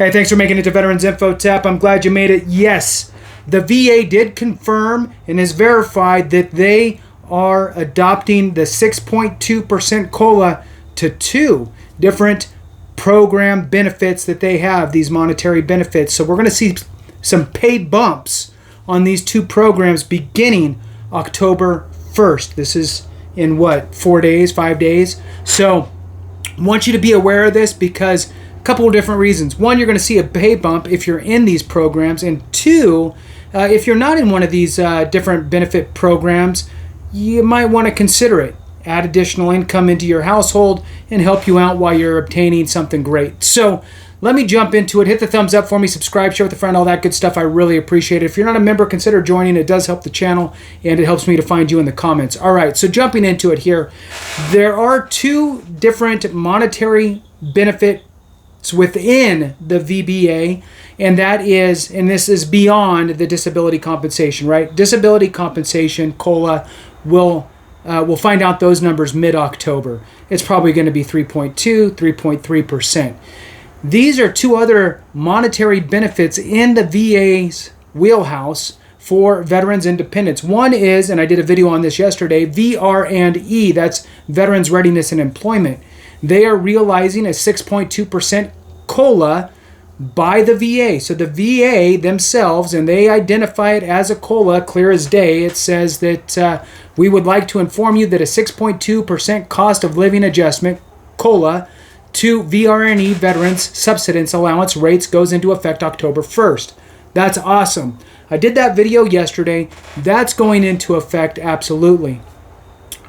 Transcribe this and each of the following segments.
Hey, thanks for making it to Veterans Info Tap. I'm glad you made it. Yes, the VA did confirm and has verified that they are adopting the 6.2% COLA to 2 different program benefits that they have, these monetary benefits. So we're going to see some pay bumps on these 2 programs beginning October 1st. This is in what, 4 days, 5 days? So I want you to be aware of this because a couple of different reasons. One, you're going to see a pay bump if you're in these programs. And 2, if you're not in one of these different benefit programs, you might want to consider it. Add additional income into your household and help you out while you're obtaining something great. So let me jump into it. Hit the thumbs up for me, subscribe, share with a friend, all that good stuff. I really appreciate it. If you're not a member, consider joining. It does help the channel and it helps me to find you in the comments. All right, so jumping into it here, there are 2 different monetary benefits within the VBA, and that is, and this is beyond the disability compensation, right? Disability compensation, COLA, we'll find out those numbers mid-October. It's probably going to be 3.2, 3.3%. These are 2 other monetary benefits in the VA's wheelhouse for veterans and dependents. One is, and I did a video on this yesterday, VR&E, that's Veterans Readiness and Employment. They are realizing a 6.2% COLA by the VA. So the VA themselves, and they identify it as a COLA, clear as day. It says that we would like to inform you that a 6.2% cost of living adjustment, COLA, to VR&E veterans subsistence allowance rates goes into effect October 1st. That's awesome. I did that video yesterday. That's going into effect absolutely.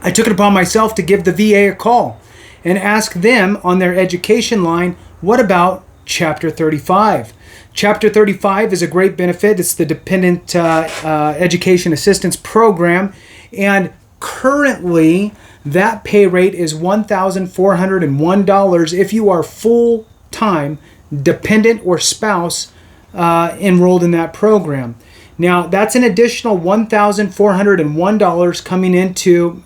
I took it upon myself to give the VA a call and ask them on their education line, what about Chapter 35? Chapter 35 is a great benefit. It's the Dependent Education Assistance Program, and currently that pay rate is $1,401 if you are full-time dependent or spouse enrolled in that program. Now, that's an additional $1,401 coming into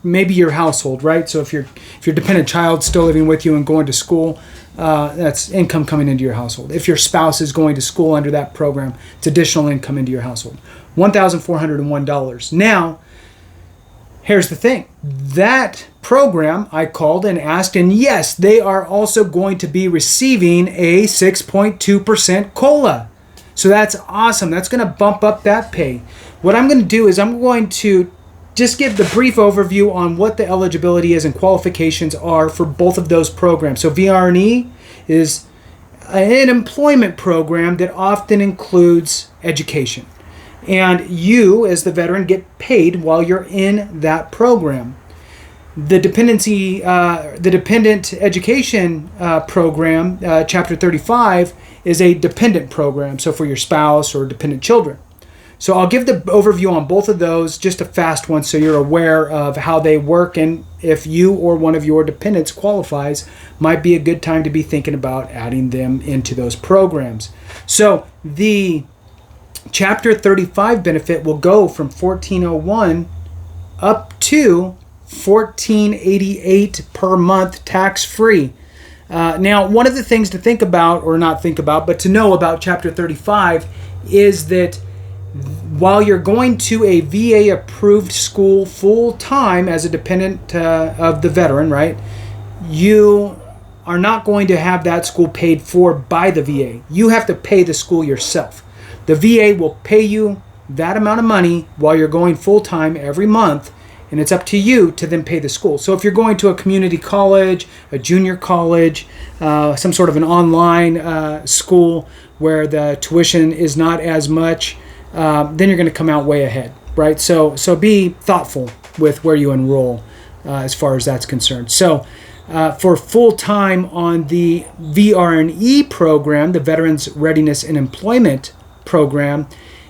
maybe your household, right? So if your dependent child's still living with you and going to school, that's income coming into your household. If your spouse is going to school under that program, it's additional income into your household. $1,401. Now, here's the thing. That program, I called and asked, and yes, they are also going to be receiving a 6.2% COLA. So that's awesome. That's going to bump up that pay. What I'm going to do is I'm going to just give the brief overview on what the eligibility is and qualifications are for both of those programs. So VR&E is an employment program that often includes education. And you, as the veteran, get paid while you're in that program. The Dependent Education Program, Chapter 35, is a dependent program, so for your spouse or dependent children. So I'll give the overview on both of those, just a fast one so you're aware of how they work, and if you or one of your dependents qualifies, might be a good time to be thinking about adding them into those programs. So the Chapter 35 benefit will go from $1,401 up to $1,488 per month tax-free. Now, one of the things to think about, or not think about, but to know about Chapter 35 is that while you're going to a VA-approved school full-time as a dependent of the veteran, right, you are not going to have that school paid for by the VA. You have to pay the school yourself. The VA will pay you that amount of money while you're going full-time every month, and it's up to you to then pay the school. So if you're going to a community college, a junior college, some sort of an online school where the tuition is not as much, then you're going to come out way ahead, right? So be thoughtful with where you enroll as far as that's concerned. So for full-time on the VR&E program, the Veterans Readiness and Employment Program,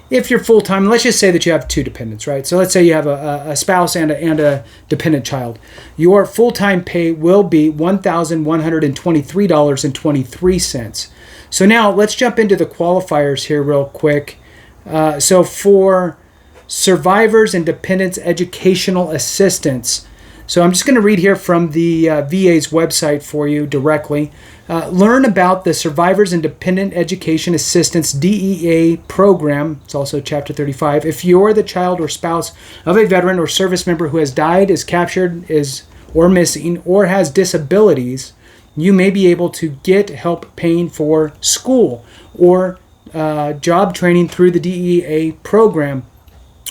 if you're full-time, let's just say that you have 2 dependents, right? So let's say you have a spouse and a dependent child. Your full-time pay will be $1,123.23. So now let's jump into the qualifiers here real quick. So for survivors and dependents educational assistance, So I'm just going to read here from the VA's website for you directly. Learn about the Survivors and Dependent Education Assistance DEA program. It's also Chapter 35. If you're the child or spouse of a veteran or service member who has died, is captured, or missing, or has disabilities, you may be able to get help paying for school or job training through the DEA program,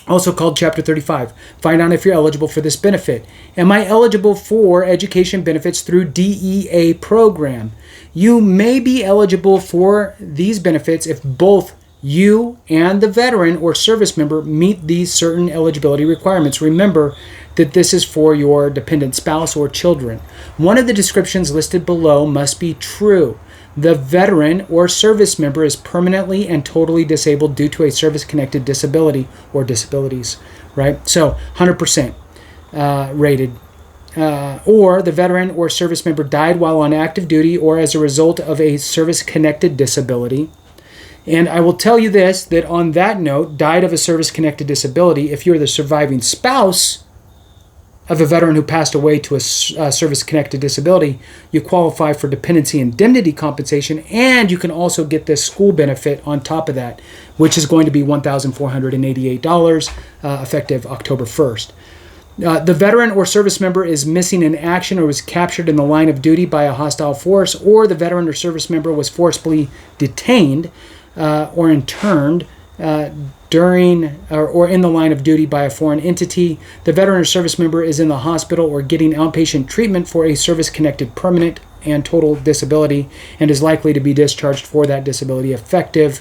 also called Chapter 35. Find out if you're eligible for this benefit. Am I eligible for education benefits through DEA program? You may be eligible for these benefits if both you and the veteran or service member meet these certain eligibility requirements. Remember that this is for your dependent spouse or children. One of the descriptions listed below must be true. The veteran or service member is permanently and totally disabled due to a service-connected disability or disabilities, right? So 100% rated. Or the veteran or service member died while on active duty or as a result of a service-connected disability. And I will tell you this, that on that note, died of a service-connected disability, if you're the surviving spouse of a veteran who passed away to a service-connected disability, you qualify for dependency indemnity compensation, and you can also get this school benefit on top of that, which is going to be $1,488 effective October 1st. The veteran or service member is missing in action or was captured in the line of duty by a hostile force, or the veteran or service member was forcibly detained or interned during or in the line of duty by a foreign entity. The veteran or service member is in the hospital or getting outpatient treatment for a service-connected permanent and total disability and is likely to be discharged for that disability effective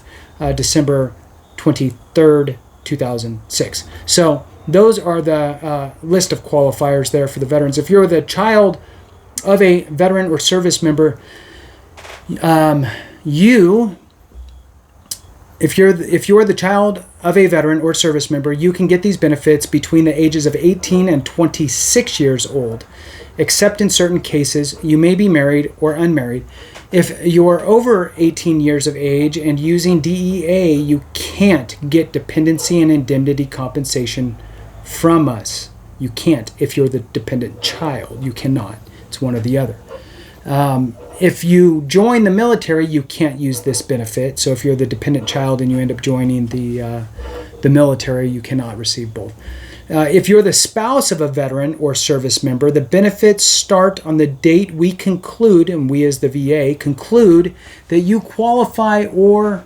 December 23rd, 2006. So those are the list of qualifiers there for the veterans. If you're the child of a veteran or service member, If you're the child of a veteran or service member, you can get these benefits between the ages of 18 and 26 years old. Except in certain cases, you may be married or unmarried. If you're over 18 years of age and using DEA, you can't get dependency and indemnity compensation from us. You can't. If you're the dependent child, you cannot. It's one or the other. If you join the military, you can't use this benefit. So if you're the dependent child and you end up joining the military, you cannot receive both. If you're the spouse of a veteran or service member, the benefits start on the date we conclude, and we as the VA conclude, that you qualify or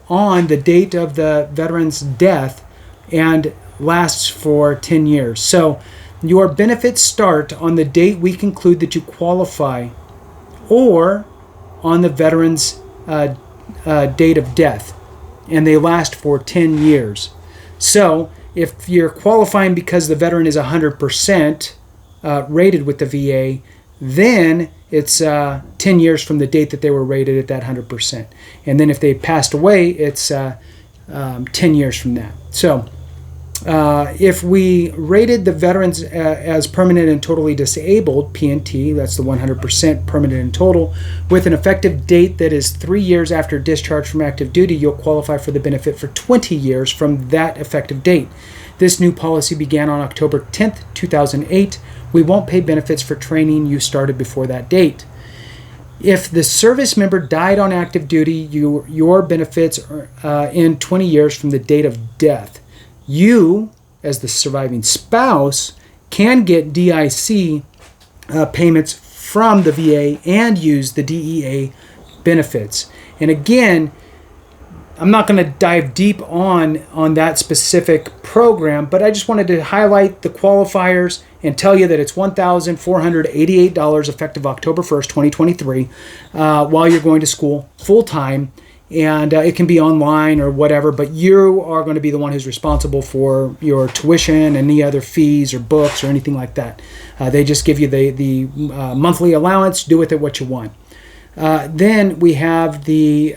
on the date of the veteran's death and lasts for 10 years. So your benefits start on the date we conclude that you qualify or on the veteran's date of death, and they last for 10 years. So if you're qualifying because the veteran is 100% rated with the VA, then it's 10 years from the date that they were rated at that 100%. And then if they passed away, it's 10 years from that. So if we rated the veterans as permanent and totally disabled, PNT, that's the 100% permanent and total, with an effective date that is 3 years after discharge from active duty, you'll qualify for the benefit for 20 years from that effective date. This new policy began on October 10th, 2008. We won't pay benefits for training you started before that date. If the service member died on active duty, your benefits are in 20 years from the date of death. You, as the surviving spouse, can get DIC payments from the VA and use the DEA benefits. And again, I'm not going to dive deep on that specific program, but I just wanted to highlight the qualifiers and tell you that it's $1,488 effective October 1st, 2023, while you're going to school full-time. And it can be online or whatever, but you are going to be the one who's responsible for your tuition and any other fees or books or anything like that. They just give you the monthly allowance. Do with it what you want. Then we have the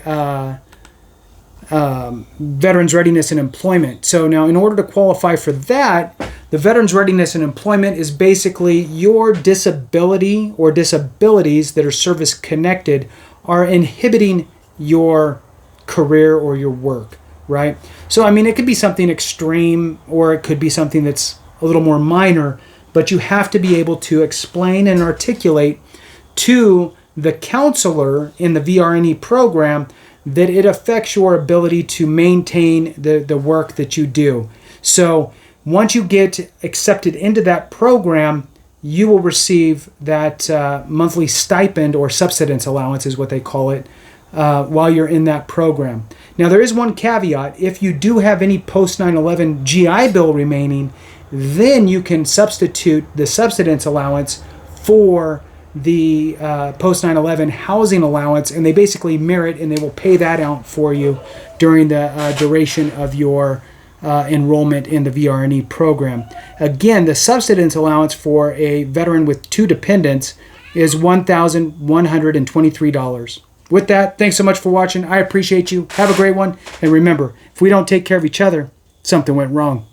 Veterans Readiness and Employment. So now in order to qualify for that, the Veterans Readiness and Employment is basically your disability or disabilities that are service-connected are inhibiting your career or your work, right? So, I mean, it could be something extreme or it could be something that's a little more minor, but you have to be able to explain and articulate to the counselor in the VR&E program that it affects your ability to maintain the work that you do. So once you get accepted into that program, you will receive that monthly stipend, or subsistence allowance is what they call it, while you're in that program. Now, there is one caveat. If you do have any post 9/11 GI Bill remaining, then you can substitute the subsistence allowance for the post 9/11 housing allowance, and they basically mirror it, and they will pay that out for you during the duration of your enrollment in the VR&E program. Again, the subsistence allowance for a veteran with 2 dependents is $1,123. With that, thanks so much for watching. I appreciate you. Have a great one. And remember, if we don't take care of each other, something went wrong.